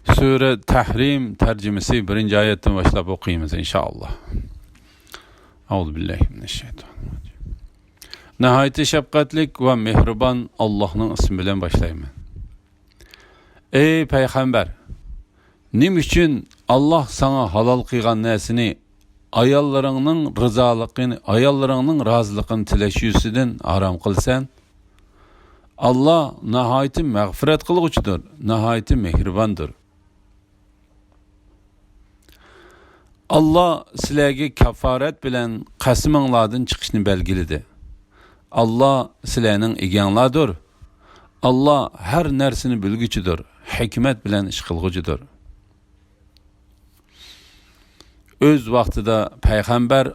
Sure Tahrim tercümesi 1. ayetten başlap okuyumuz inşallah. Euzubillahimineşşeytanirracim. Nihayeti şefkatlik ve mehriban Allah'ın ismi bilen başlayayım. Ey Peygamber! Nim üçün Allah sana halal kıygan nesini ayallarının rızalıkını, ayallarının razılıkını tileşüsüden aram kılsan, Allah nihayeti mağfiret kılıcıdır, nihayeti mehribandır. Allah sizlarga kafaret bilen qasminglardan chiqishni belgiladi. Allah sizlarning eganglardir. Allah har narsani bilguchidir, hikmat bilan ish qilguchidir. Öz vaqtida payg'ambar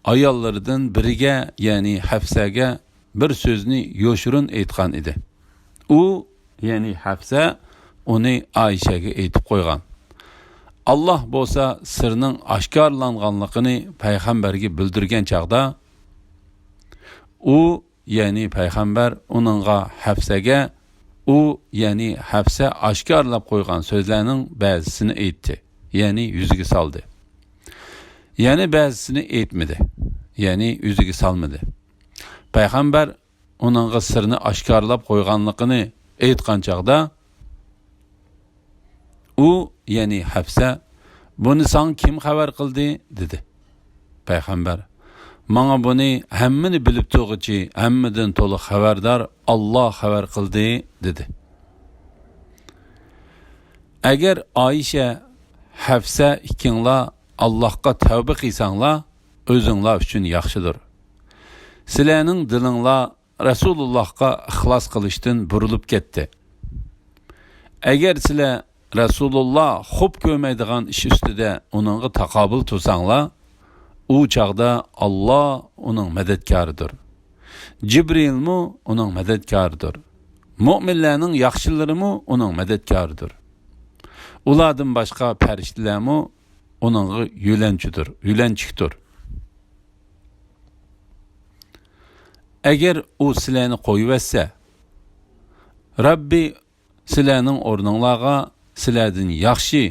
ayollaridan biriga, ya'ni Hafsaga bir so'zni yo'shirin aytgan edi. U, ya'ni Hafsa uni Aishaga aytib qo'ygan. Allah bo'lsa sirning oshkorlanganligini payg'ambarga bildirgan chaqda u, ya'ni payg'ambar uningga Hafsaga ya'ni Hafsa oshkorlab qo'ygan so'zlarning ba'zisini aytdi, ya'ni yuziga soldi. Ya'ni ba'zisini aytmadi, ya'ni yuziga solmadi. Payg'ambar uningga sirni oshkorlab qo'yganligini aytgan chaqda u, ya'ni Hafsa, buni san kim xabar qildi dedi. Payg'ambar, menga buni hammani bilib turg'ichi, hammadan to'liq xabardor Allah xabar qildi dedi. Agar Aisha, Hafsa ikinglar Allohga tavba qilsanglar, o'zinglar uchun yaxshidir. Sizlarning dilinglar Rasulullohga ixlos qilishdan burilib ketdi. Agar sizlar Rasulullah xo'p ko'rmaydigan ish ustida uningga taqobil tursanglar, u chaqda Allah uning madadkoridir. Jibrilmi uning madadkoridir. Mu'minlarning yaxshilarimi uning madadkoridir. Ulardan boshqa farishtalarmi uningga yo'lanchikdir. Agar u sizlarni qo'yibsa, Rabbi sizlarning o'rninglarga sizlardan yaxshi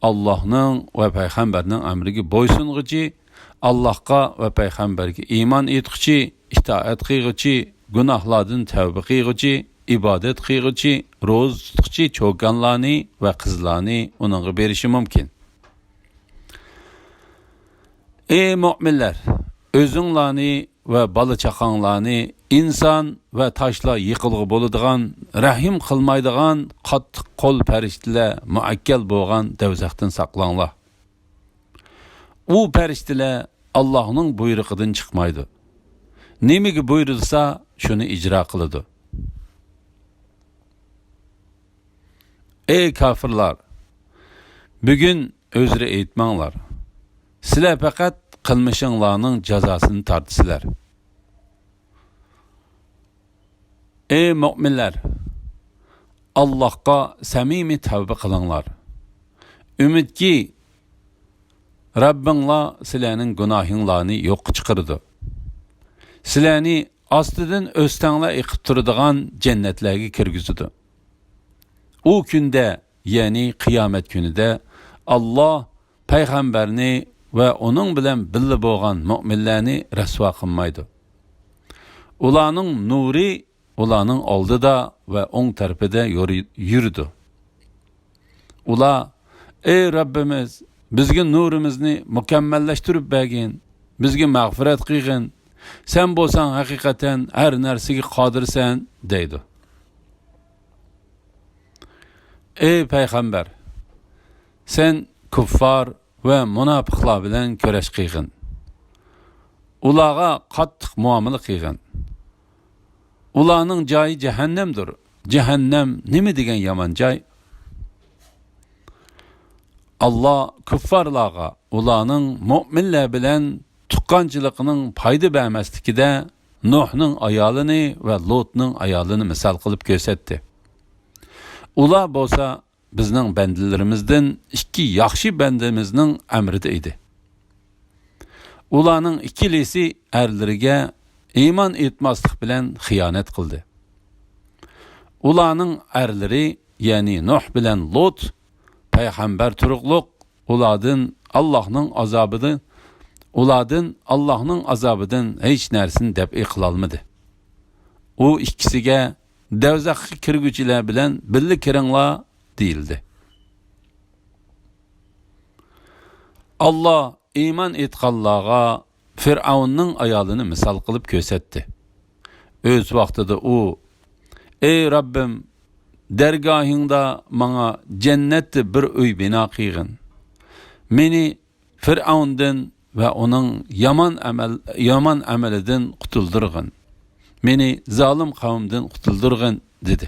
Allohning va payg'ambarning amriga bo'ysunguchi, Allohga va payg'ambarga iymon etguchi, itoat qilguchi, gunohlardan tavba qilguchi, ibodat qilguchi, ro'za tutguchi cho'ganlarni va qizlarni uningga berishi mumkin. Ey mu'minlar, o'zinglarni va bola chaqanglarni inson va toshlar yiqilg'i bo'ladigan, rahim qilmaydigan qattiq qo'l farishtalar muakkal bo'lgan davzaxdan saqlanglar. U farishtalar Allohning buyrug'idan chiqmaydi. Nimaga buyurilsa, shuni ijro qiladi. Ey kafirlar, bugun o'zri aytmanglar. Sizlar faqat qilmishinglarning jazosini tortisizlar. Ey mu'minlar, Allohga samimiy tavba qilinglar. Umidki Rabbinglar sizlarning gunohinglarni yo'q chiqaradi. Sizlarni ostidan o'stanglar iqib turadigan jannatlarga kirgizadi. U kunda, ya'ni qiyomat kunida Allah payg'ambarni va uning bilan birga bo'lgan mu'minlarni rasvo qilmaydi. Ularning nuri ularning oldida va o'ng tarafida yurdi. Ular, ey Rabbimiz, bizga nurimizni mukammallashtirib bergin, bizga mag'firat qilgin. Sen bo'lsang haqiqatan har narsaga qodirsan, deydi. Ey payg'ambar, sen kuffar va munofiqlar bilan kurash qilgin. Ularga qattiq muomala qilgin. Ularning joyi jahannamdir. Jahannam nima degan yomon joy? Allah kuffarlarga ularning mu'minlar bilan tuqqanchiligining foyda bermasligida Nuhning ayolini va Lotning ayolini misol qilib ko'rsatdi. Ular bo'lsa bizning bandalarimizdan ikki yaxshi bandamizning amrida edi. Ularning ikkilisi erlariga iymon etmaslik bilan xiyonat qildi. Ularning erlari, ya'ni Nuh bilan Lot payg'ambar turuqliq ulardan Allah'ның azobidan hech narsani dab'i qilolmadi. U ikkisiga davzaxga kirguchilar bilan birga kiringlar deyildi. Allah iymon etganlarga Fir'avnning ayolini misol qilib ko'rsatdi. O'z vaqtida u: "Ey Rabbim, dergahingda manga jannatda bir uy bino qilgin. Meni Fir'avndan va uning yomon amalidan qutuldirgin. Meni zolim qavmdan qutuldirgin" dedi.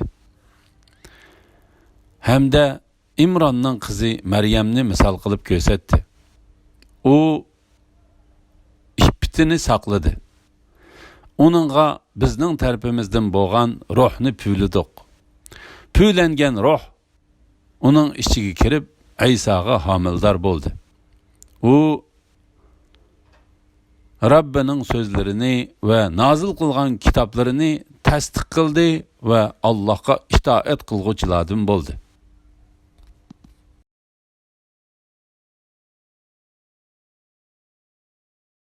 Hamda Imronning qizi Maryamni misol qilib ko'rsatdi. U ippitini saqladi. Onunğa bizning tarafimizdan bo'lgan ruhni puyladik. Puylangan ruh uning ichiga kirib Aysoga homildor bo'ldi. U Rabbining so'zlarini va nozil qilgan kitoblarini tasdiq qildi va Allohga itoat qilguvchilardan bo'ldi.